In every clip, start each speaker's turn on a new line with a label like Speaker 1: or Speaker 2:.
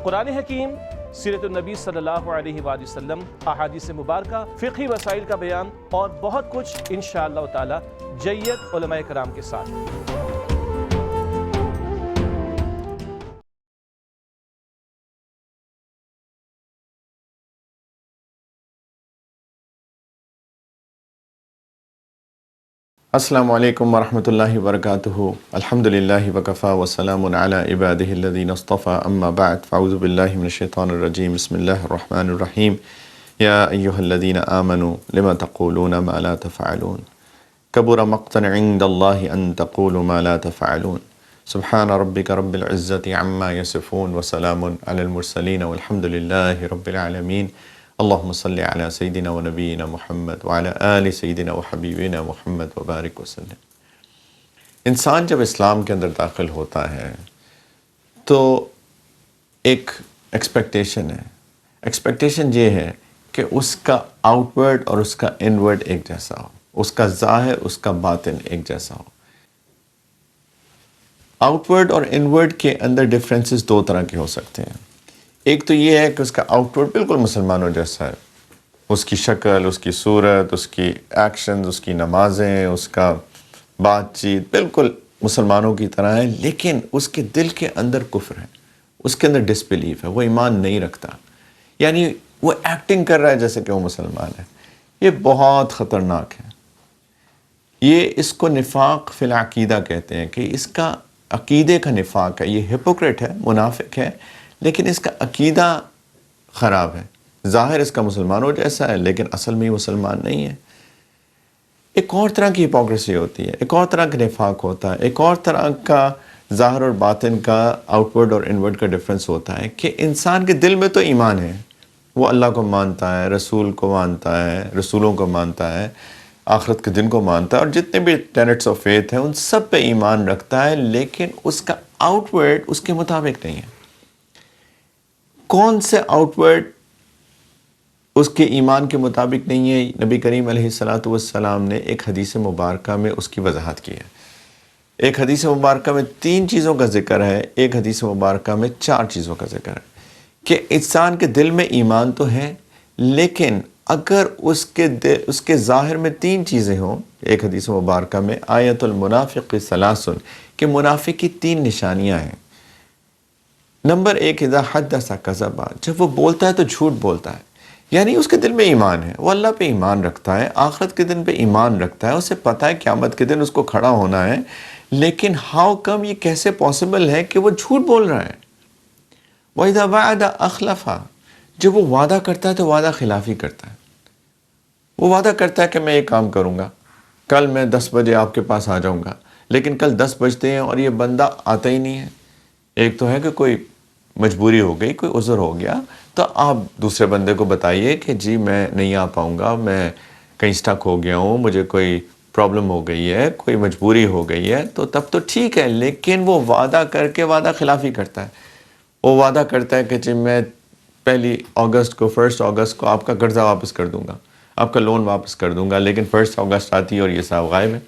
Speaker 1: قرآن حکیم، سیرت النبی صلی اللہ علیہ وآلہ وسلم، احادیث مبارکہ، فقہی مسائل کا بیان اور بہت کچھ انشاءاللہ تعالی جید علماء کرام کے ساتھ۔
Speaker 2: السلام علیکم ورحمۃ اللہ وبرکاتہ۔ الحمدللہ وکفا وسلام علی عبادہ الذین اصطفیٰ، اما بعد فاعوذ باللہ من الشیطان الرجیم، بسم اللہ الرحمن الرحیم۔ یا ایہا الذین آمنوا لم تقولون ما لا تفعلون، کبر مقتا عند اللہ ان تقولوا ما لا تفعلون، سبحان ربک رب العزة عما یصفون وسلام علی المرسلین والحمدللہ رب العالمین۔ اللہم صلی علی سیدنا و نبینا محمد وعلی آل سیدنا و حبیبنا محمد وبارک وسلم۔ انسان جب اسلام کے اندر داخل ہوتا ہے تو ایک ایکسپیکٹیشن ہے۔ ایکسپیکٹیشن یہ ہے کہ اس کا آؤٹ ورڈ اور اس کا ان ورڈ ایک جیسا ہو، اس کا ظاہر اس کا باطن ایک جیسا ہو۔ آؤٹ ورڈ اور ان ورڈ کے اندر ڈفرینسز دو طرح کے ہو سکتے ہیں۔ ایک تو یہ ہے کہ اس کا آؤٹ ورڈ بالکل مسلمانوں جیسا ہے، اس کی شکل، اس کی صورت، اس کی ایکشنز، اس کی نمازیں، اس کا بات چیت بالکل مسلمانوں کی طرح ہے، لیکن اس کے دل کے اندر کفر ہے، اس کے اندر ڈس بلیف ہے، وہ ایمان نہیں رکھتا، یعنی وہ ایکٹنگ کر رہا ہے جیسے کہ وہ مسلمان ہے۔ یہ بہت خطرناک ہے۔ یہ اس کو نفاق فی العقیدہ کہتے ہیں، کہ اس کا عقیدے کا نفاق ہے، یہ ہپوکریٹ ہے، منافق ہے، لیکن اس کا عقیدہ خراب ہے۔ ظاہر اس کا مسلمانوں جیسا ہے لیکن اصل میں مسلمان نہیں ہے۔ ایک اور طرح کی ہپوکریسی ہوتی ہے، ایک اور طرح کا نفاق ہوتا ہے، ایک اور طرح کا ظاہر اور باطن کا آؤٹ ورڈ اور ان ورڈ کا ڈفرینس ہوتا ہے کہ انسان کے دل میں تو ایمان ہے، وہ اللہ کو مانتا ہے، رسول کو مانتا ہے، رسولوں کو مانتا ہے، آخرت کے دن کو مانتا ہے، اور جتنے بھی ٹینٹس آف فیتھ ہیں ان سب پہ ایمان رکھتا ہے، لیکن اس کا آؤٹ ورڈ اس کے مطابق نہیں ہے۔ کون سے آؤٹ ورڈ اس کے ایمان کے مطابق نہیں ہے؟ نبی کریم علیہ السلام نے ایک حدیث مبارکہ میں اس کی وضاحت کی ہے۔ ایک حدیث مبارکہ میں 3 چیزوں کا ذکر ہے، ایک حدیث مبارکہ میں 4 چیزوں کا ذکر ہے، کہ انسان کے دل میں ایمان تو ہے، لیکن اگر اس کے ظاہر میں 3 چیزیں ہوں، ایک حدیث مبارکہ میں آیت المنافق ثلاث، کہ منافق کی 3 نشانیاں ہیں۔ نمبر 1، اذا حدث کذب، جب وہ بولتا ہے تو جھوٹ بولتا ہے، یعنی اس کے دل میں ایمان ہے، وہ اللہ پہ ایمان رکھتا ہے، آخرت کے دن پہ ایمان رکھتا ہے، اسے پتہ ہے قیامت کے دن اس کو کھڑا ہونا ہے، لیکن ہاؤ کم، یہ کیسے پاسبل ہے کہ وہ جھوٹ بول رہا ہے؟ وَإِذَا وَعَدَ أَخْلَفَ، جب وہ وعدہ کرتا ہے تو وعدہ خلافی کرتا ہے۔ وہ وعدہ کرتا ہے کہ میں یہ کام کروں گا، کل میں 10 بجے آپ کے پاس آ جاؤں گا، لیکن کل 10 بجتے ہیں اور یہ بندہ آتا ہی نہیں ہے۔ ایک تو ہے کہ کوئی مجبوری ہو گئی، کوئی عذر ہو گیا، تو آپ دوسرے بندے کو بتائیے کہ جی میں نہیں آ پاؤں گا، میں کہیں اسٹک ہو گیا ہوں، مجھے کوئی پرابلم ہو گئی ہے، کوئی مجبوری ہو گئی ہے، تو تب تو ٹھیک ہے، لیکن وہ وعدہ کر کے وعدہ خلافی کرتا ہے۔ وہ وعدہ کرتا ہے کہ جی میں 1 اگست کو آپ کا قرضہ واپس کر دوں گا، آپ کا لون واپس کر دوں گا، لیکن 1 اگست آتی ہے اور یہ صاحب غائب ہے،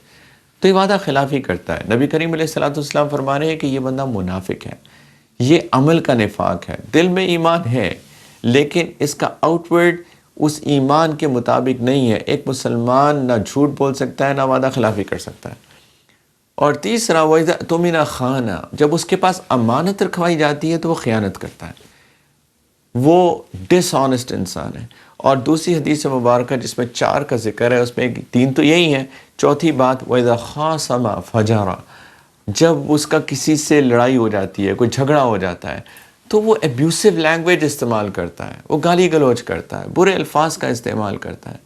Speaker 2: تو یہ وعدہ خلافی کرتا ہے۔ نبی کریم علیہ السلام فرما رہے ہیں کہ یہ بندہ منافق ہے، یہ عمل کا نفاق ہے، دل میں ایمان ہے لیکن اس کا آؤٹ ورڈ اس ایمان کے مطابق نہیں ہے۔ ایک مسلمان نہ جھوٹ بول سکتا ہے، نہ وعدہ خلافی کر سکتا ہے۔ اور تیسرا، وَإِذَا اؤْتُمِنَ خَانَ، جب اس کے پاس امانت رکھوائی جاتی ہے تو وہ خیانت کرتا ہے، وہ ڈس آنیسٹ انسان ہے۔ اور دوسری حدیث مبارکہ جس میں 4 کا ذکر ہے، اس میں 3 تو یہی ہیں، چوتھی بات وَإِذَا خَاصَمَ فَجَرَ، جب اس کا کسی سے لڑائی ہو جاتی ہے، کوئی جھگڑا ہو جاتا ہے، تو وہ ایبیوسو لینگویج استعمال کرتا ہے، وہ گالی گلوچ کرتا ہے، برے الفاظ کا استعمال کرتا ہے۔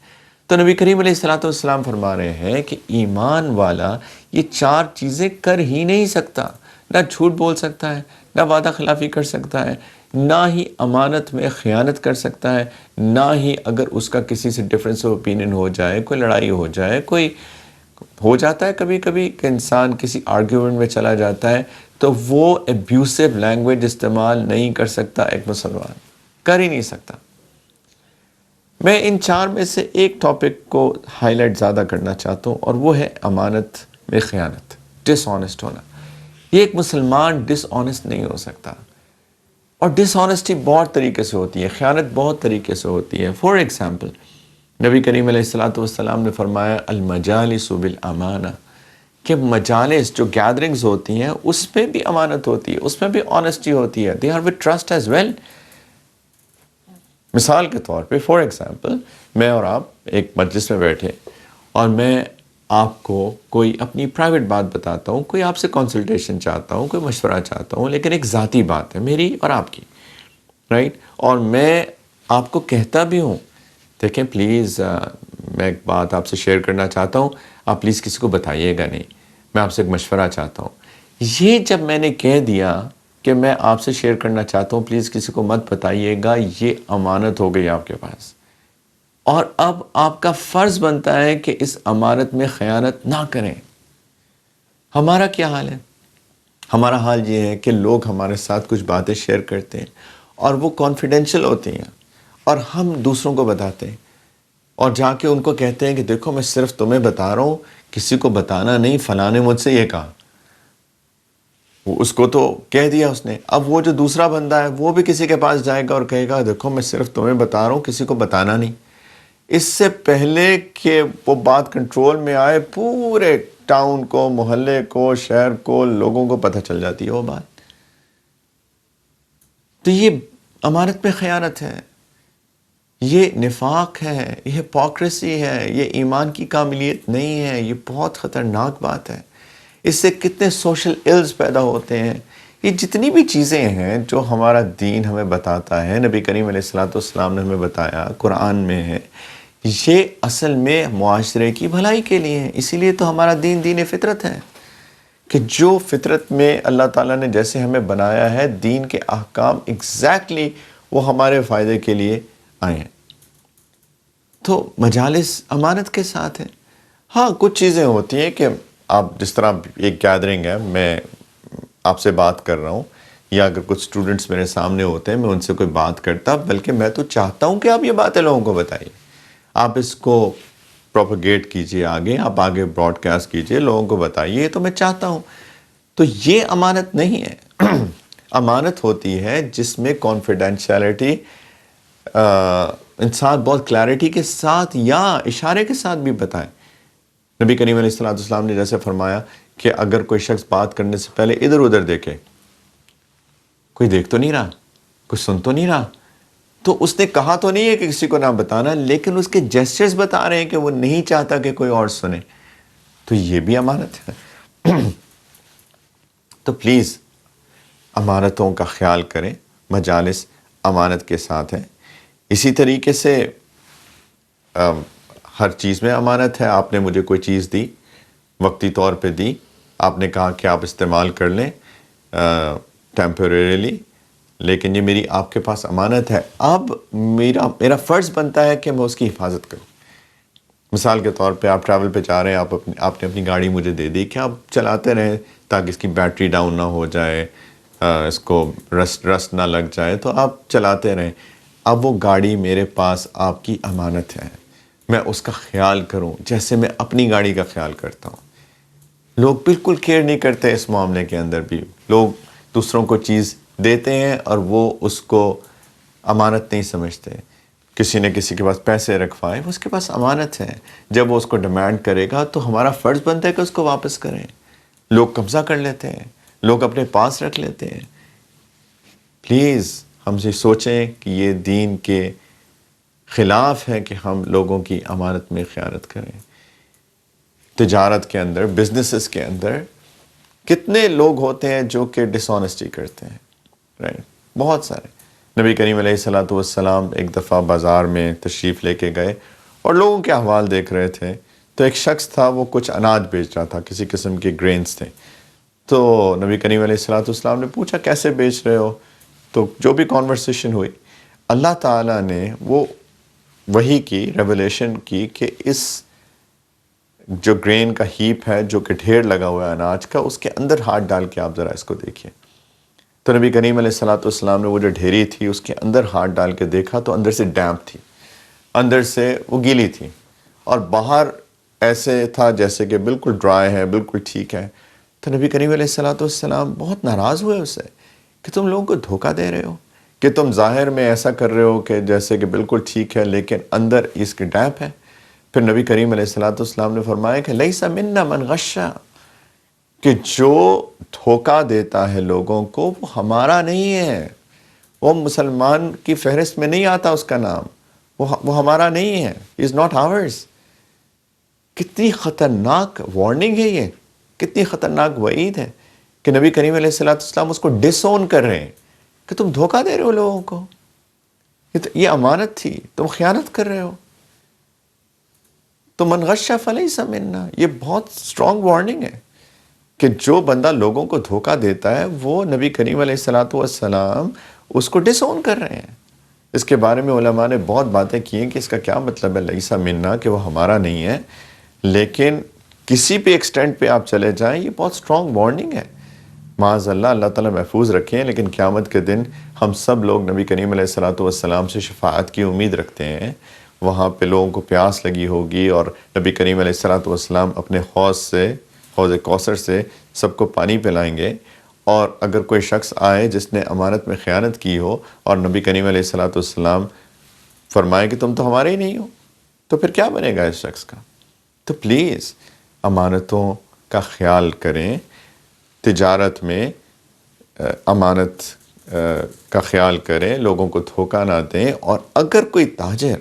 Speaker 2: تو نبی کریم علیہ السلام فرما رہے ہیں کہ ایمان والا یہ 4 چیزیں کر ہی نہیں سکتا، نہ جھوٹ بول سکتا ہے، نہ وعدہ خلافی کر سکتا ہے، نہ ہی امانت میں خیانت کر سکتا ہے، نہ ہی اگر اس کا کسی سے ڈفرینس آف اوپینین ہو جائے، کوئی لڑائی ہو جائے، کوئی ہو جاتا ہے کبھی کبھی کہ انسان کسی آرگیومنٹ میں چلا جاتا ہے، تو وہ ایبیوسو لینگویج استعمال نہیں کر سکتا، ایک مسلمان کر ہی نہیں سکتا۔ میں ان 4 میں سے ایک ٹاپک کو ہائی لائٹ زیادہ کرنا چاہتا ہوں، اور وہ ہے امانت میں خیانت، ڈس آنیسٹ ہونا۔ یہ ایک مسلمان ڈس آنیسٹ نہیں ہو سکتا، اور ڈس آنیسٹی بہت طریقے سے ہوتی ہے، خیانت بہت طریقے سے ہوتی ہے. فار ایگزامپل نبی کریم علیہ الصلوۃ والسلام نے فرمایا المجالس بالامانہ، کہ مجالس جو گیدرنگز ہوتی ہیں اس میں بھی امانت ہوتی ہے، اس میں بھی آنیسٹی ہوتی ہے. They are with trust as well. مثال کے طور پہ فار ایگزامپل میں اور آپ ایک مجلس میں بیٹھے اور میں آپ کو کوئی اپنی پرائیویٹ بات بتاتا ہوں، کوئی آپ سے کنسلٹیشن چاہتا ہوں، کوئی مشورہ چاہتا ہوں، لیکن ایک ذاتی بات ہے میری اور آپ کی، رائٹ؟ اور میں آپ کو کہتا بھی ہوں دیکھیں پلیز میں ایک بات آپ سے شیئر کرنا چاہتا ہوں، آپ پلیز کسی کو بتائیے گا نہیں، میں آپ سے ایک مشورہ چاہتا ہوں. یہ جب میں نے کہہ دیا کہ میں آپ سے شیئر کرنا چاہتا ہوں پلیز کسی کو مت بتائیے گا، یہ امانت ہو گئی آپ کے پاس. اور اب آپ کا فرض بنتا ہے کہ اس امانت میں خیانت نہ کریں. ہمارا کیا حال ہے؟ ہمارا حال یہ ہے کہ لوگ ہمارے ساتھ کچھ باتیں شیئر کرتے ہیں اور وہ کانفیڈینشیل ہوتی ہیں اور ہم دوسروں کو بتاتے ہیں اور جا کے ان کو کہتے ہیں کہ دیکھو میں صرف تمہیں بتا رہا ہوں، کسی کو بتانا نہیں، فلاں نے مجھ سے یہ کہا. اس کو تو کہہ دیا اس نے، اب وہ جو دوسرا بندہ ہے وہ بھی کسی کے پاس جائے گا اور کہے گا دیکھو میں صرف تمہیں بتا رہا ہوں، کسی کو بتانا نہیں. اس سے پہلے کہ وہ بات کنٹرول میں آئے پورے ٹاؤن کو، محلے کو، شہر کو، لوگوں کو پتہ چل جاتی ہے وہ بات. تو یہ امانت میں خیانت ہے، یہ نفاق ہے، یہ ہپوکریسی ہے، یہ ایمان کی کاملیت نہیں ہے. یہ بہت خطرناک بات ہے. اس سے کتنے سوشل ایلز پیدا ہوتے ہیں. یہ جتنی بھی چیزیں ہیں جو ہمارا دین ہمیں بتاتا ہے، نبی کریم علیہ الصلوۃ والسلام نے ہمیں بتایا، قرآن میں ہے، یہ اصل میں معاشرے کی بھلائی کے لیے ہے. اسی لیے تو ہمارا دین دین فطرت ہے کہ جو فطرت میں اللہ تعالیٰ نے جیسے ہمیں بنایا ہے، دین کے احکام ایگزیکٹلی وہ ہمارے فائدے کے لیے آئے ہیں. تو مجالس امانت کے ساتھ ہے. ہاں کچھ چیزیں ہوتی ہیں کہ آپ جس طرح ایک گیدرنگ ہے، میں آپ سے بات کر رہا ہوں یا اگر کچھ اسٹوڈنٹس میرے سامنے ہوتے ہیں میں ان سے کوئی بات کرتا، بلکہ میں تو چاہتا ہوں کہ آپ یہ باتیں لوگوں کو بتائیے، آپ اس کو پروپیگیٹ کیجئے، آپ آگے براڈ کاسٹ کیجئے، لوگوں کو بتائیے، تو میں چاہتا ہوں. تو یہ امانت نہیں ہے. امانت ہوتی ہے جس میں کانفیڈینشیلٹی انسان بہت کلیئرٹی کے ساتھ یا اشارے کے ساتھ بھی بتائے. نبی کریم علیہ الصلوۃ والسلام نے جیسے فرمایا کہ اگر کوئی شخص بات کرنے سے پہلے ادھر ادھر دیکھے، کوئی دیکھ تو نہیں رہا، کوئی سن تو نہیں رہا، تو اس نے کہا تو نہیں ہے کہ کسی کو نہ بتانا، لیکن اس کے جیسچرز بتا رہے ہیں کہ وہ نہیں چاہتا کہ کوئی اور سنے. تو یہ بھی امانت ہے. تو پلیز امانتوں کا خیال کریں. مجالس امانت کے ساتھ ہیں. اسی طریقے سے ہر چیز میں امانت ہے. آپ نے مجھے کوئی چیز دی، وقتی طور پہ دی، آپ نے کہا کہ آپ استعمال کر لیں ٹیمپریریلی، لیکن یہ میری آپ کے پاس امانت ہے. اب میرا فرض بنتا ہے کہ میں اس کی حفاظت کروں. مثال کے طور پہ آپ ٹریول پہ جا رہے ہیں، آپ نے اپنی گاڑی مجھے دے دی کہ آپ چلاتے رہیں تاکہ اس کی بیٹری ڈاؤن نہ ہو جائے، اس کو رسٹ نہ لگ جائے، تو آپ چلاتے رہیں. اب وہ گاڑی میرے پاس آپ کی امانت ہے، میں اس کا خیال کروں جیسے میں اپنی گاڑی کا خیال کرتا ہوں. لوگ بالکل کیئر نہیں کرتے اس معاملے کے اندر بھی. لوگ دوسروں کو چیز دیتے ہیں اور وہ اس کو امانت نہیں سمجھتے. کسی نے کسی کے پاس پیسے رکھوائے، وہ اس کے پاس امانت ہے. جب وہ اس کو ڈیمانڈ کرے گا تو ہمارا فرض بنتا ہے کہ اس کو واپس کریں. لوگ قبضہ کر لیتے ہیں، لوگ اپنے پاس رکھ لیتے ہیں. پلیز ہم سے سوچیں کہ یہ دین کے خلاف ہے کہ ہم لوگوں کی امانت میں خیانت کریں. تجارت کے اندر، بزنسز کے اندر کتنے لوگ ہوتے ہیں جو کہ ڈس آنیسٹی کرتے ہیں، رائٹ؟ بہت سارے. نبی کریم علیہ الصلوۃ والسلام ایک دفعہ بازار میں تشریف لے کے گئے اور لوگوں کے احوال دیکھ رہے تھے. تو ایک شخص تھا، وہ کچھ اناج بیچ رہا تھا، کسی قسم کے گرینز تھے. تو نبی کریم علیہ الصلوۃ والسلام نے پوچھا کیسے بیچ رہے ہو؟ تو جو بھی کانورسیشن ہوئی، اللہ تعالیٰ نے وہ وحی کی، ریویلیشن کی کہ اس جو گرین کا ہیپ ہے، جو کہ ڈھیر لگا ہوا ہے اناج کا، اس کے اندر ہاتھ ڈال کے آپ ذرا اس کو دیکھیے. تو نبی کریم علیہ الصلوۃ والسلام نے وہ جو ڈھیری تھی اس کے اندر ہاتھ ڈال کے دیکھا تو اندر سے ڈیمپ تھی، اندر سے وہ گیلی تھی، اور باہر ایسے تھا جیسے کہ بالکل ڈرائی ہے، بالکل ٹھیک ہے. تو نبی کریم علیہ الصلوۃ والسلام بہت ناراض ہوئے اس سے کہ تم لوگوں کو دھوکہ دے رہے ہو. کہ تم ظاہر میں ایسا کر رہے ہو کہ جیسے کہ بالکل ٹھیک ہے لیکن اندر اس کی ڈیپ ہے. پھر نبی کریم علیہ الصلوۃ والسلام نے فرمایا کہ لیس منا من غشا، کہ جو دھوکہ دیتا ہے لوگوں کو وہ ہمارا نہیں ہے، وہ مسلمان کی فہرست میں نہیں آتا اس کا نام، وہ ہمارا نہیں ہے، از ناٹ آورز. کتنی خطرناک وارننگ ہے یہ، کتنی خطرناک وعید ہے کہ نبی کریم علیہ الصلوۃ والسلام اس کو ڈس اون کر رہے ہیں کہ تم دھوکہ دے رہے ہو لوگوں کو، یہ امانت تھی، تم خیانت کر رہے ہو. تو من غش فلیس منا، یہ بہت اسٹرانگ وارننگ ہے کہ جو بندہ لوگوں کو دھوکہ دیتا ہے وہ نبی کریم علیہ الصلوۃ والسلام اس کو ڈس اون کر رہے ہیں. اس کے بارے میں علماء نے بہت باتیں کی ہیں کہ اس کا کیا مطلب ہے لیسا منا، کہ وہ ہمارا نہیں ہے. لیکن کسی بھی ایکسٹینٹ پہ آپ چلے جائیں یہ بہت اسٹرانگ وارننگ ہے. معاذ اللہ، اللہ تعالیٰ محفوظ رکھیں. لیکن قیامت کے دن ہم سب لوگ نبی کریم علیہ الصلوۃ والسلام سے شفاعت کی امید رکھتے ہیں. وہاں پہ لوگوں کو پیاس لگی ہوگی اور نبی کریم علیہ الصلوۃ والسلام اپنے حوض کوثر سے سب کو پانی پلائیں گے. اور اگر کوئی شخص آئے جس نے امانت میں خیانت کی ہو اور نبی کریم علیہ الصلوۃ والسلام فرمائے کہ تم تو ہمارے ہی نہیں ہو، تو پھر کیا بنے گا اس شخص کا؟ تو پلیز امانتوں کا خیال کریں. تجارت میں امانت کا خیال کریں، لوگوں کو دھوکہ نہ دیں. اور اگر کوئی تاجر،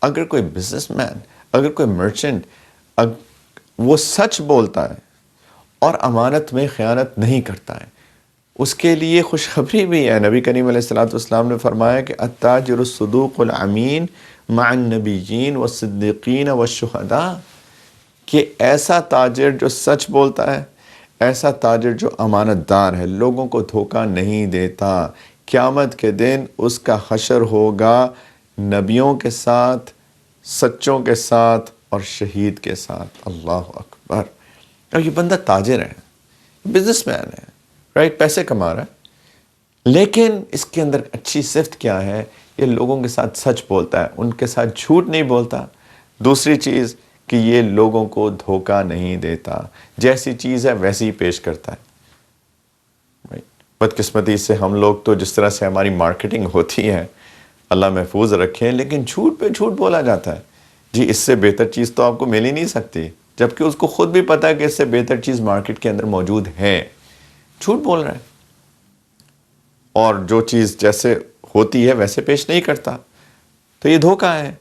Speaker 2: اگر کوئی بزنس مین، اگر کوئی مرچنٹ وہ سچ بولتا ہے اور امانت میں خیانت نہیں کرتا ہے، اس کے لیے خوشخبری بھی ہے. نبی کریم علیہ الصلوۃ والسلام نے فرمایا کہ التاجر الصدوق الامین مع النبیین والصدیقین والشہداء، کہ ایسا تاجر جو سچ بولتا ہے، ایسا تاجر جو امانت دار ہے، لوگوں کو دھوکہ نہیں دیتا، قیامت کے دن اس کا حشر ہوگا نبیوں کے ساتھ، سچوں کے ساتھ اور شہید کے ساتھ. اللہ اکبر. اور یہ بندہ تاجر ہے، بزنس مین ہے، رائٹ، پیسے کما رہا ہے، لیکن اس کے اندر اچھی صفت کیا ہے؟ یہ لوگوں کے ساتھ سچ بولتا ہے، ان کے ساتھ جھوٹ نہیں بولتا. دوسری چیز کہ یہ لوگوں کو دھوکہ نہیں دیتا، جیسی چیز ہے ویسی ہی پیش کرتا ہے. بدقسمتی سے ہم لوگ تو جس طرح سے ہماری مارکیٹنگ ہوتی ہے، اللہ محفوظ رکھیں، لیکن جھوٹ پہ جھوٹ بولا جاتا ہے. جی اس سے بہتر چیز تو آپ کو مل ہی نہیں سکتی، جبکہ اس کو خود بھی پتا ہے کہ اس سے بہتر چیز مارکیٹ کے اندر موجود ہے. جھوٹ بول رہا ہے اور جو چیز جیسے ہوتی ہے ویسے پیش نہیں کرتا، تو یہ دھوکہ ہے.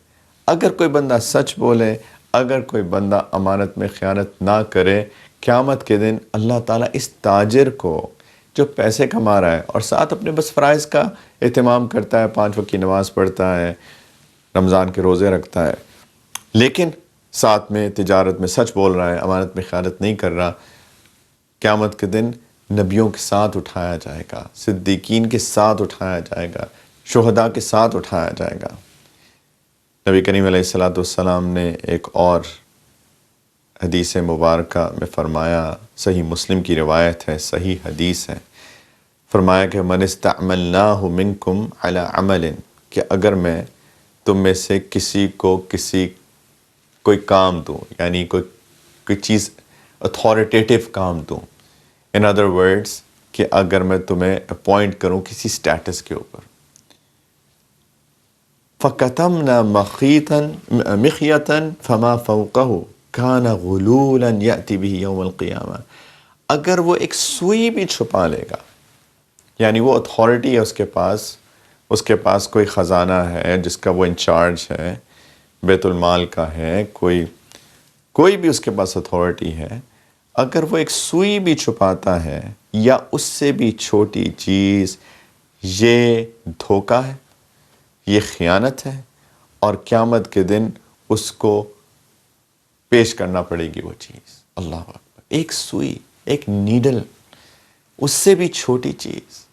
Speaker 2: اگر کوئی بندہ سچ بولے، اگر کوئی بندہ امانت میں خیانت نہ کرے، قیامت کے دن اللہ تعالیٰ اس تاجر کو جو پیسے کما رہا ہے اور ساتھ اپنے بس فرائض کا اہتمام کرتا ہے، 5 وقت کی نماز پڑھتا ہے، رمضان کے روزے رکھتا ہے، لیکن ساتھ میں تجارت میں سچ بول رہا ہے، امانت میں خیانت نہیں کر رہا، قیامت کے دن نبیوں کے ساتھ اٹھایا جائے گا، صدیقین کے ساتھ اٹھایا جائے گا، شہداء کے ساتھ اٹھایا جائے گا. نبی کریم علیہ الصلوۃ والسلام نے ایک اور حدیث مبارکہ میں فرمایا، صحیح مسلم کی روایت ہے، صحیح حدیث ہے، فرمایا کہ من استعملناہ منکم علی عمل، کہ اگر میں تم میں سے کسی کو کوئی کام دوں، یعنی کوئی چیز اتھارٹیٹیو کام دوں، ان ادر ورڈز کہ اگر میں تمہیں اپوائنٹ کروں کسی سٹیٹس کے اوپر، فَكَتَمْنَا مِخْيَةً فَمَا فَوْقَهُ كَانَ غُلُولًا يَأْتِي بِهِ يَوْمَ الْقِيَامَةِ، اگر وہ ایک سوئی بھی چھپا لے گا، یعنی وہ اتھارٹی ہے اس کے پاس کوئی خزانہ ہے جس کا وہ انچارج ہے، بیت المال کا ہے، کوئی بھی اس کے پاس اتھارٹی ہے، اگر وہ ایک سوئی بھی چھپاتا ہے یا اس سے بھی چھوٹی چیز، یہ دھوکہ ہے، یہ خیانت ہے، اور قیامت کے دن اس کو پیش کرنا پڑے گی وہ چیز. اللہ اکبر. ایک سوئی، ایک نیڈل، اس سے بھی چھوٹی چیز.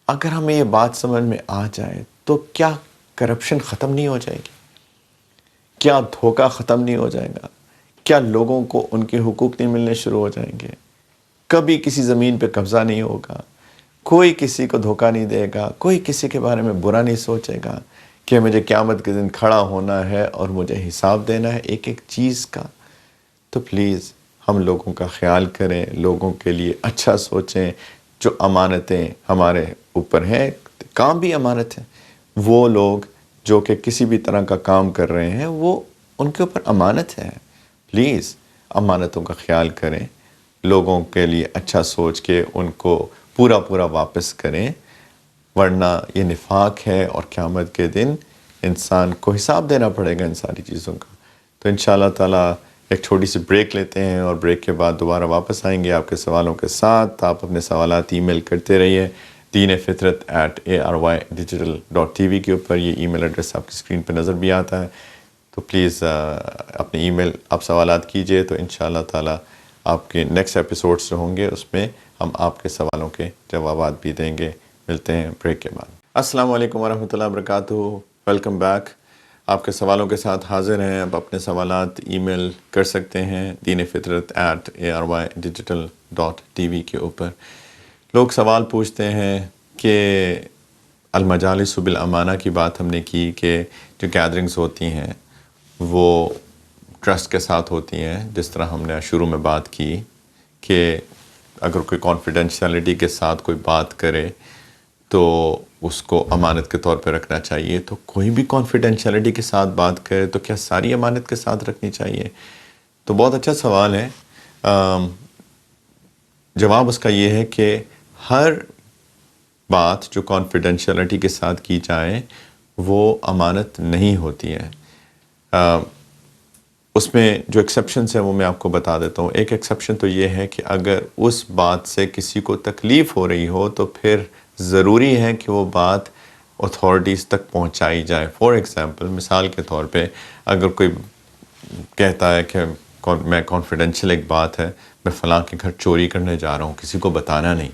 Speaker 2: اگر ہمیں یہ بات سمجھ میں آ جائے تو کیا کرپشن ختم نہیں ہو جائے گی؟ کیا دھوکہ ختم نہیں ہو جائے گا؟ کیا لوگوں کو ان کے حقوق نہیں ملنے شروع ہو جائیں گے؟ کبھی کسی زمین پہ قبضہ نہیں ہوگا، کوئی کسی کو دھوکہ نہیں دے گا، کوئی کسی کے بارے میں برا نہیں سوچے گا کہ مجھے قیامت کے دن کھڑا ہونا ہے اور مجھے حساب دینا ہے ایک ایک چیز کا. تو پلیز ہم لوگوں کا خیال کریں، لوگوں کے لیے اچھا سوچیں. جو امانتیں ہمارے اوپر ہیں کام بھی امانت ہے. وہ لوگ جو کہ کسی بھی طرح کا کام کر رہے ہیں وہ ان کے اوپر امانت ہے. پلیز امانتوں کا خیال کریں, لوگوں کے لیے اچھا سوچ کے ان کو پورا واپس کریں, ورنہ یہ نفاق ہے اور قیامت کے دن انسان کو حساب دینا پڑے گا ان ساری چیزوں کا. تو انشاءاللہ تعالیٰ ایک چھوٹی سی بریک لیتے ہیں اور بریک کے بعد دوبارہ واپس آئیں گے آپ کے سوالوں کے ساتھ. آپ اپنے سوالات ای میل کرتے رہیے deenفطرت@arYdigital.tv کے اوپر. یہ ای میل ایڈریس آپ کی اسکرین پہ نظر بھی آتا ہے, تو پلیز اپنے ای میل آپ سوالات کیجئے, تو انشاءاللہ تعالیٰ آپ کے نیکسٹ ایپیسوڈز جو ہوں گے اس میں ہم آپ کے سوالوں کے جوابات بھی دیں گے. ملتے ہیں بریک کے بعد. السلام علیکم ورحمۃ اللہ وبرکاتہ. Welcome back. آپ کے سوالوں کے ساتھ حاضر ہیں. آپ اپنے سوالات ای میل کر سکتے ہیں deenفطرت@arYdigital.tv کے اوپر. لوگ سوال پوچھتے ہیں کہ المجالس بالامانہ کی بات ہم نے کی کہ جو گیدرنگز ہوتی ہیں وہ ٹرسٹ کے ساتھ ہوتی ہیں, جس طرح ہم نے شروع میں بات کی کہ اگر کوئی کانفیڈینشیلٹی کے ساتھ کوئی بات کرے تو اس کو امانت کے طور پہ رکھنا چاہیے. تو کوئی بھی کانفیڈینشیلٹی کے ساتھ بات کرے تو کیا ساری امانت کے ساتھ رکھنی چاہیے؟ تو بہت اچھا سوال ہے. جواب اس کا یہ ہے کہ ہر بات جو کانفیڈینشیلٹی کے ساتھ کی جائے وہ امانت نہیں ہوتی ہے. اس میں جو ایکسیپشنس ہیں وہ میں آپ کو بتا دیتا ہوں. ایک ایکسیپشن تو یہ ہے کہ اگر اس بات سے کسی کو تکلیف ہو رہی ہو تو پھر ضروری ہے کہ وہ بات اتھارٹیز تک پہنچائی جائے. فار ایگزامپل, مثال کے طور پہ اگر کوئی کہتا ہے کہ میں کانفیڈینشیل ایک بات ہے, میں فلاں کے گھر چوری کرنے جا رہا ہوں, کسی کو بتانا نہیں.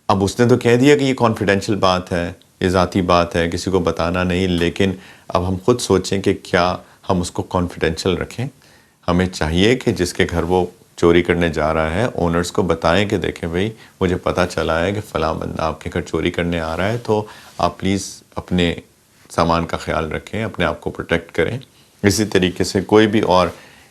Speaker 2: اب اس نے تو کہہ دیا کہ یہ کانفیڈینشیل بات ہے, یہ ذاتی بات ہے, کسی کو بتانا نہیں, لیکن اب ہم خود سوچیں کہ کیا ہم اس کو کانفیڈینشیل رکھیں. ہمیں چاہیے کہ جس کے گھر وہ چوری کرنے جا رہا ہے اونرز کو بتائیں کہ دیکھیں بھئی مجھے پتہ چلا ہے کہ فلاں بندہ آپ کے گھر چوری کرنے آ رہا ہے, تو آپ پلیز اپنے سامان کا خیال رکھیں, اپنے آپ کو پروٹیکٹ کریں. اسی طریقے سے کوئی بھی اور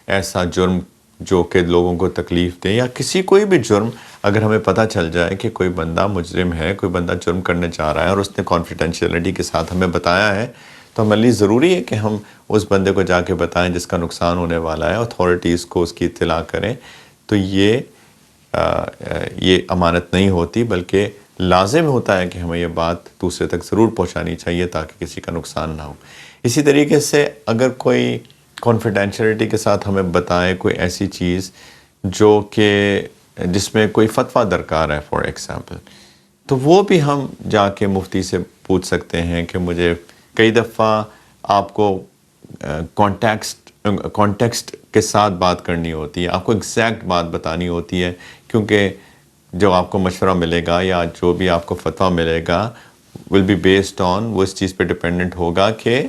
Speaker 2: ایسا جرم جو کہ لوگوں کو تکلیف دے, یا کسی کوئی بھی جرم اگر ہمیں پتہ چل جائے کہ کوئی بندہ مجرم ہے, کوئی بندہ جرم کرنے جا رہا ہے اور اس نے کانفیڈینشیلٹی کے ساتھ ہمیں بتایا ہے, تو ہمارے لیے ضروری ہے کہ ہم اس بندے کو جا کے بتائیں جس کا نقصان ہونے والا ہے, اتھارٹیز کو اس کی اطلاع کریں. تو یہ امانت نہیں ہوتی, بلکہ لازم ہوتا ہے کہ ہمیں یہ بات دوسرے تک ضرور پہنچانی چاہیے تاکہ کسی کا نقصان نہ ہو. اسی طریقے سے اگر کوئی کانفیڈینشیلٹی کے ساتھ ہمیں بتائے کوئی ایسی چیز جو کہ جس میں کوئی فتویٰ درکار ہے فار ایگزامپل, تو وہ بھی ہم جا کے مفتی سے پوچھ سکتے ہیں کہ مجھے کئی دفعہ آپ کو کانٹیکسٹ کے ساتھ بات کرنی ہوتی ہے, آپ کو ایگزیکٹ بات بتانی ہوتی ہے, کیونکہ جو آپ کو مشورہ ملے گا یا جو بھی آپ کو فتویٰ ملے گا ول بی بیسڈ آن, وہ اس چیز پہ ڈپینڈنٹ ہوگا کہ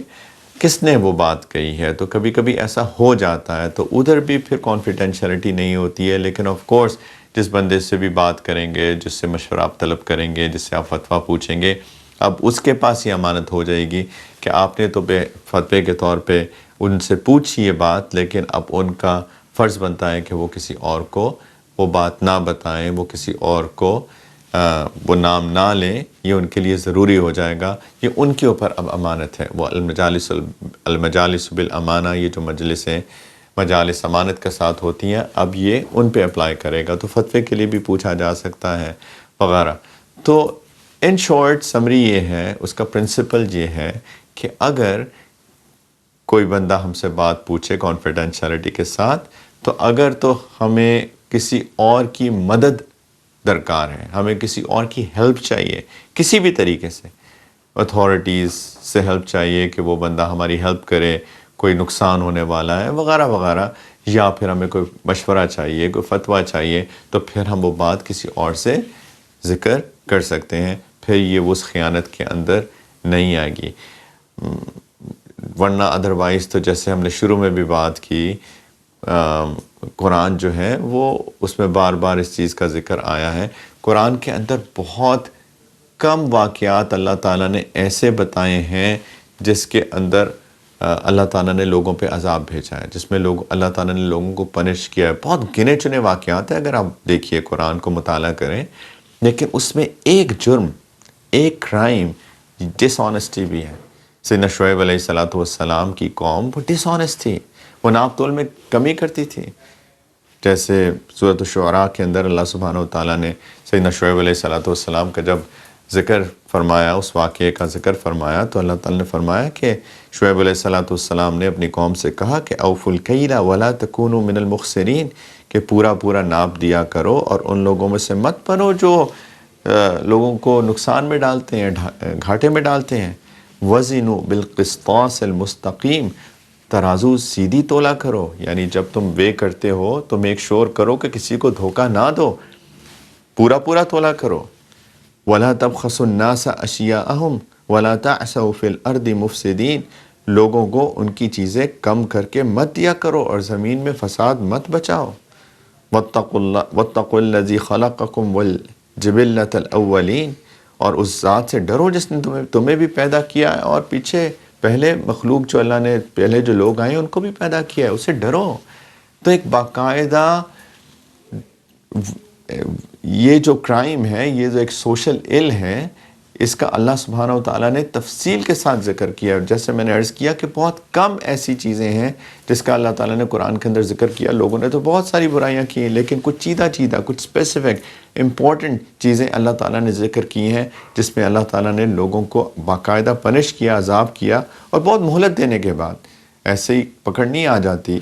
Speaker 2: کس نے وہ بات کہی ہے. تو کبھی کبھی ایسا ہو جاتا ہے, تو ادھر بھی پھر کانفیڈینشیلٹی نہیں ہوتی ہے. لیکن آف کورس جس بندے سے بھی بات کریں گے, جس سے مشورہ آپ طلب کریں گے, جس سے آپ فتویٰ پوچھیں گے, اب اس کے پاس یہ امانت ہو جائے گی کہ آپ نے تو فتوے کے طور پہ ان سے پوچھی یہ بات, لیکن اب ان کا فرض بنتا ہے کہ وہ کسی اور کو وہ بات نہ بتائیں, وہ کسی اور کو وہ نام نہ لیں. یہ ان کے لیے ضروری ہو جائے گا, یہ ان کے اوپر اب امانت ہے. وہ المجالس بالامانہ, یہ جو مجلسیں مجالس امانت کے ساتھ ہوتی ہیں, اب یہ ان پہ اپلائی کرے گا. تو فتوے کے لیے بھی پوچھا جا سکتا ہے وغیرہ. تو ان شارٹ سمری یہ ہے, اس کا پرنسپل یہ ہے کہ اگر کوئی بندہ ہم سے بات پوچھے کانفیڈینشیلٹی کے ساتھ, تو اگر تو ہمیں کسی اور کی مدد درکار ہے, ہمیں کسی اور کی ہیلپ چاہیے کسی بھی طریقے سے, اتھارٹیز سے ہیلپ چاہیے کہ وہ بندہ ہماری ہیلپ کرے, کوئی نقصان ہونے والا ہے وغیرہ وغیرہ, یا پھر ہمیں کوئی مشورہ چاہیے, کوئی فتویٰ چاہیے, تو پھر ہم وہ بات کسی اور سے ذکر کر سکتے ہیں. پھر یہ اس خیانت کے اندر نہیں آئے گی. ورنہ ادروائز تو جیسے ہم نے شروع میں بھی بات کی, قرآن جو ہے وہ اس میں بار بار اس چیز کا ذکر آیا ہے. قرآن کے اندر بہت کم واقعات اللہ تعالیٰ نے ایسے بتائے ہیں جس کے اندر اللہ تعالیٰ نے لوگوں پہ عذاب بھیجا ہے, جس میں اللہ تعالیٰ نے لوگوں کو پنش کیا ہے. بہت گنے چنے واقعات ہیں اگر آپ دیکھیے قرآن کو مطالعہ کریں, لیکن اس میں ایک جرم, ایک کرائم ڈس آنیسٹی بھی ہے. سیدنا شعیب علیہ الصلوۃ والسلام کی قوم وہ ڈس آنیسٹ تھی, وہ ناپ تول میں کمی کرتی تھی. جیسے سورۃ الشعراء کے اندر اللہ سبحانہ و تعالیٰ نے سیدنا شعیب علیہ الصلوۃ والسلام کا جب ذکر فرمایا, اس واقعے کا ذکر فرمایا, تو اللہ تعالیٰ نے فرمایا کہ شعیب علیہ الصلوۃ والسلام نے اپنی قوم سے کہا کہ اوفوا الکیل ولا تکونوا من المخسرین, کہ پورا پورا ناپ دیا کرو اور ان لوگوں میں سے مت بنو جو لوگوں کو نقصان میں ڈالتے ہیں, گھاٹے میں ڈالتے ہیں. وزنوا بالقسطاس المستقیم, ترازو سیدھی تولا کرو, یعنی جب تم وے کرتے ہو تو میک شور کرو کہ کسی کو دھوکہ نہ دو, پورا پورا تولا کرو. ولا تبخسوا الناس اشیاءہم ولا تعثوا فی الارض مفسدین, لوگوں کو ان کی چیزیں کم کر کے مت دیا کرو اور زمین میں فساد مت بچاؤ. واتقوا الذی خلقکم والجبلۃ الاولین, اور اس ذات سے ڈرو جس نے تمہیں بھی پیدا کیا ہے اور پیچھے پہلے مخلوق جو اللہ نے پہلے جو لوگ آئے ان کو بھی پیدا کیا ہے, اسے ڈرو. تو ایک باقاعدہ یہ جو کرائم ہے, یہ جو ایک سوشل ایل ہے, اس کا اللہ سبحانہ و تعالیٰ نے تفصیل کے ساتھ ذکر کیا. جیسے میں نے عرض کیا کہ بہت کم ایسی چیزیں ہیں جس کا اللہ تعالیٰ نے قرآن کے اندر ذکر کیا. لوگوں نے تو بہت ساری برائیاں کی ہیں, لیکن کچھ چیدہ کچھ اسپیسیفک امپورٹنٹ چیزیں اللہ تعالیٰ نے ذکر کی ہیں جس میں اللہ تعالیٰ نے لوگوں کو باقاعدہ پنش کیا, عذاب کیا, اور بہت مہلت دینے کے بعد. ایسے ہی پکڑ نہیں آ جاتی.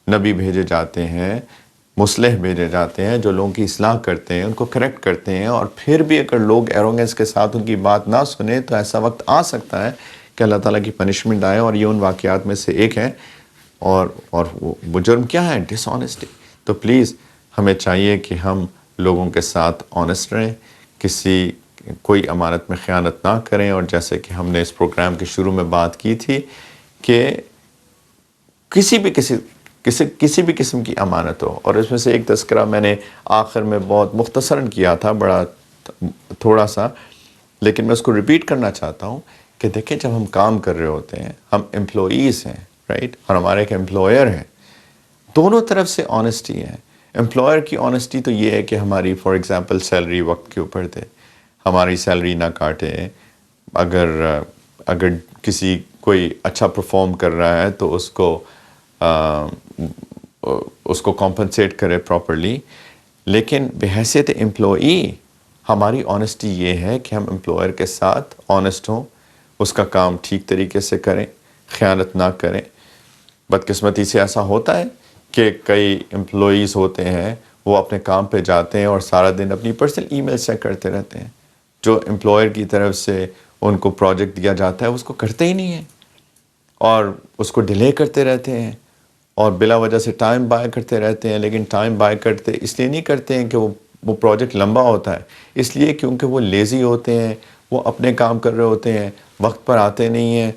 Speaker 2: نبی بھیجے جاتے ہیں, مصلح بھیجے جاتے ہیں جو لوگوں کی اصلاح کرتے ہیں, ان کو کریکٹ کرتے ہیں, اور پھر بھی اگر لوگ ایروگنس کے ساتھ ان کی بات نہ سنیں تو ایسا وقت آ سکتا ہے کہ اللہ تعالیٰ کی پنشمنٹ آئے, اور یہ ان واقعات میں سے ایک ہے. اور وہ جرم کیا ہے؟ ڈس آنیسٹی. تو پلیز ہمیں چاہیے کہ ہم لوگوں کے ساتھ آنیسٹ رہیں, کوئی امانت میں خیانت نہ کریں. اور جیسے کہ ہم نے اس پروگرام کے شروع میں بات کی تھی کہ کسی بھی قسم کی امانت ہو, اور اس میں سے ایک تذکرہ میں نے آخر میں بہت مختصراً کیا تھا, بڑا تھوڑا سا, لیکن میں اس کو ریپیٹ کرنا چاہتا ہوں کہ دیکھیں جب ہم کام کر رہے ہوتے ہیں, ہم امپلائیز ہیں, رائٹ, اور ہمارے ایک امپلائر ہیں, دونوں طرف سے آنیسٹی ہے. امپلائر کی آنیسٹی تو یہ ہے کہ ہماری فار ایگزامپل سیلری وقت کے اوپر دے, ہماری سیلری نہ کاٹے. اگر کوئی اچھا پرفارم کر رہا ہے تو اس کو کمپنسیٹ کرے پراپرلی. لیکن بحیثیت امپلائی ہماری آنیسٹی یہ ہے کہ ہم امپلائر کے ساتھ آنیسٹ ہوں, اس کا کام ٹھیک طریقے سے کریں, خیانت نہ کریں. بدقسمتی سے ایسا ہوتا ہے کہ کئی امپلائیز ہوتے ہیں وہ اپنے کام پہ جاتے ہیں اور سارا دن اپنی پرسنل ای میل چیک کرتے رہتے ہیں. جو امپلائر کی طرف سے ان کو پروجیکٹ دیا جاتا ہے اس کو کرتے ہی نہیں ہیں, اور اس کو ڈیلے کرتے رہتے ہیں, اور بلا وجہ سے ٹائم بائی کرتے رہتے ہیں. لیکن ٹائم بائی کرتے اس لیے نہیں کرتے ہیں کہ وہ پروجیکٹ لمبا ہوتا ہے, اس لیے کیونکہ وہ لیزی ہوتے ہیں, وہ اپنے کام کر رہے ہوتے ہیں, وقت پر آتے نہیں ہیں.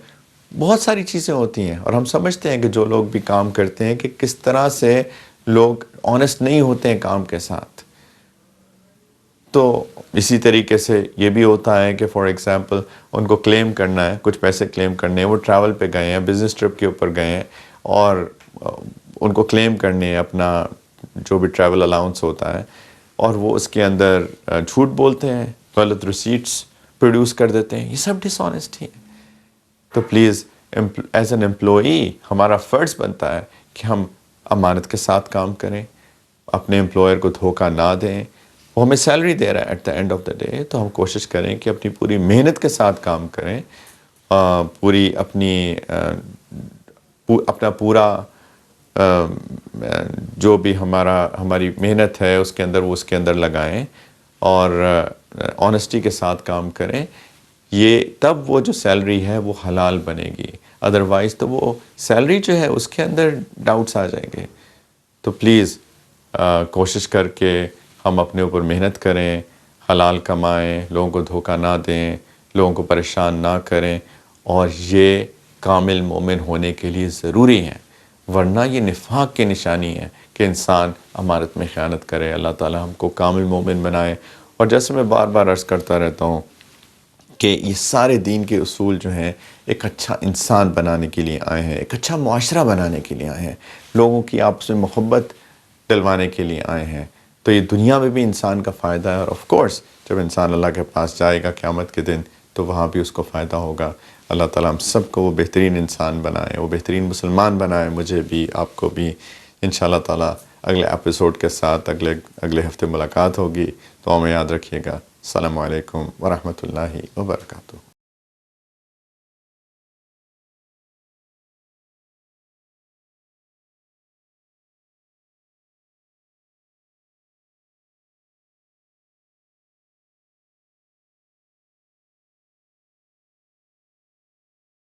Speaker 2: بہت ساری چیزیں ہوتی ہیں, اور ہم سمجھتے ہیں کہ جو لوگ بھی کام کرتے ہیں کہ کس طرح سے لوگ آنیسٹ نہیں ہوتے ہیں کام کے ساتھ. تو اسی طریقے سے یہ بھی ہوتا ہے کہ فار ایگزامپل ان کو کلیم کرنا ہے, کچھ پیسے کلیم کرنے ہیں, وہ ٹریول پہ گئے ہیں, بزنس ٹرپ کے اوپر گئے ہیں, اور ان کو کلیم کرنے ہیں اپنا جو بھی ٹریول الاؤنس ہوتا ہے, اور وہ اس کے اندر جھوٹ بولتے ہیں, غلط ریسیٹس پروڈیوس کر دیتے ہیں. یہ سب ڈس آنیسٹی ہے. تو پلیز ایز این امپلائی ہمارا فرض بنتا ہے کہ ہم امانت کے ساتھ کام کریں, اپنے امپلائر کو دھوکہ نہ دیں. وہ ہمیں سیلری دے رہا ہے at the end of the day, تو ہم کوشش کریں کہ اپنی پوری محنت کے ساتھ کام کریں, پوری اپنا پورا جو بھی ہماری محنت ہے اس کے اندر لگائیں, اور آنیسٹی کے ساتھ کام کریں. یہ تب وہ جو سیلری ہے وہ حلال بنے گی, ادروائز تو وہ سیلری جو ہے اس کے اندر ڈاؤٹس آ جائیں گے. تو پلیز کوشش کر کے ہم اپنے اوپر محنت کریں, حلال کمائیں, لوگوں کو دھوکہ نہ دیں, لوگوں کو پریشان نہ کریں, اور یہ کامل مومن ہونے کے لیے ضروری ہیں. ورنہ یہ نفاق کی نشانی ہے کہ انسان امانت میں خیانت کرے. اللہ تعالی ہم کو کامل مومن بنائے. اور جیسے میں بار بار عرض کرتا رہتا ہوں کہ یہ سارے دین کے اصول جو ہیں ایک اچھا انسان بنانے کے لیے آئے ہیں, ایک اچھا معاشرہ بنانے کے لیے آئے ہیں, لوگوں کی آپس میں محبت دلوانے کے لیے آئے ہیں. تو یہ دنیا میں بھی انسان کا فائدہ ہے, اور آف کورس جب انسان اللہ کے پاس جائے گا قیامت کے دن تو وہاں بھی اس کو فائدہ ہوگا. اللہ تعالیٰ ہم سب کو وہ بہترین انسان بنائے, وہ بہترین مسلمان بنائے, مجھے بھی آپ کو بھی. انشاءاللہ تعالیٰ اگلے ایپیسوڈ کے ساتھ اگلے ہفتے ملاقات ہوگی. تو ہمیں یاد رکھیے گا. السلام علیکم ورحمۃ اللہ وبرکاتہ.